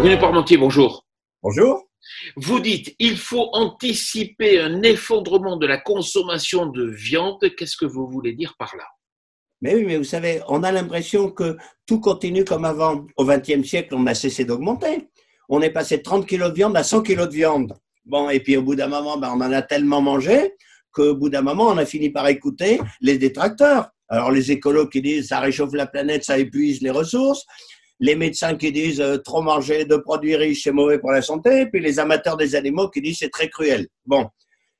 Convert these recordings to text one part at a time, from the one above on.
Bruno Parmentier, bonjour. Bonjour. Vous dites il faut anticiper un effondrement de la consommation de viande. Qu'est-ce que vous voulez dire par là? Mais oui, mais vous savez, on a l'impression que tout continue comme avant. Au XXe siècle, on a cessé d'augmenter. On est passé de 30 kilos de viande à 100 kilos de viande. Bon, et puis au bout d'un moment, on en a tellement mangé qu'au bout d'un moment, on a fini par écouter les détracteurs. Alors les écolos qui disent ça réchauffe la planète, ça épuise les ressources. Les médecins qui disent trop manger de produits riches, c'est mauvais pour la santé. Et puis les amateurs des animaux qui disent c'est très cruel. Bon.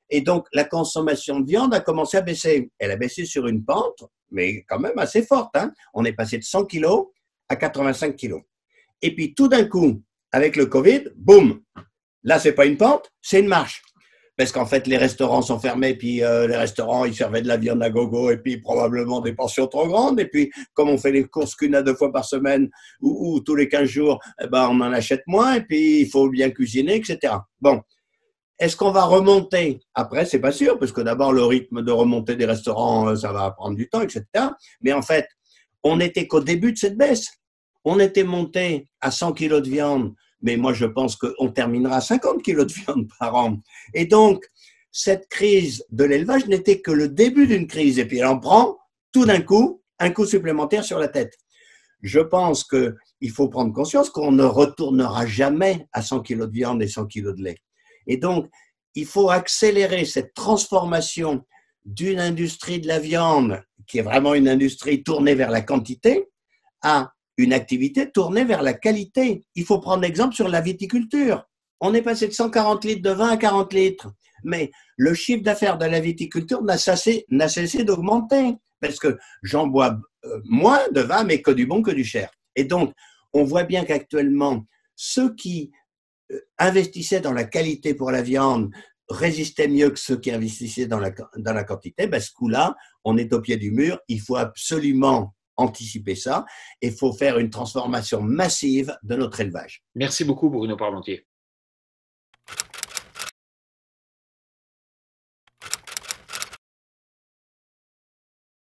Et donc, la consommation de viande a commencé à baisser. Elle a baissé sur une pente, mais quand même assez forte. Hein. On est passé de 100 kilos à 85 kilos. Et puis, tout d'un coup, avec le Covid, boum, là, c'est pas une pente, c'est une marche. Parce qu'en fait, les restaurants sont fermés, puis les restaurants, ils servaient de la viande à gogo, et puis probablement des portions trop grandes. Et puis, comme on fait les courses qu'une à deux fois par semaine, ou tous les 15 jours, on en achète moins, et puis il faut bien cuisiner, etc. Bon. Est-ce qu'on va remonter? Après, c'est pas sûr, parce que d'abord, le rythme de remontée des restaurants, ça va prendre du temps, etc. Mais en fait, on n'était qu'au début de cette baisse. On était monté à 100 kilos de viande, mais moi, je pense qu'on terminera à 50 kilos de viande par an. Et donc, cette crise de l'élevage n'était que le début d'une crise. Et puis, elle en prend tout d'un coup un coup supplémentaire sur la tête. Je pense qu'il faut prendre conscience qu'on ne retournera jamais à 100 kilos de viande et 100 kilos de lait. Et donc, il faut accélérer cette transformation d'une industrie de la viande, qui est vraiment une industrie tournée vers la quantité, à une activité tournée vers la qualité. Il faut prendre l'exemple sur la viticulture. On est passé de 140 litres de vin à 40 litres. Mais le chiffre d'affaires de la viticulture n'a cessé d'augmenter. Parce que j'en bois moins de vin, mais que du bon, que du cher. Et donc, on voit bien qu'actuellement, ceux qui investissaient dans la qualité pour la viande résistaient mieux que ceux qui investissaient dans la quantité. Ce coup-là, on est au pied du mur. Il faut absolument anticiper ça et il faut faire une transformation massive de notre élevage. Merci beaucoup, Bruno Parmentier.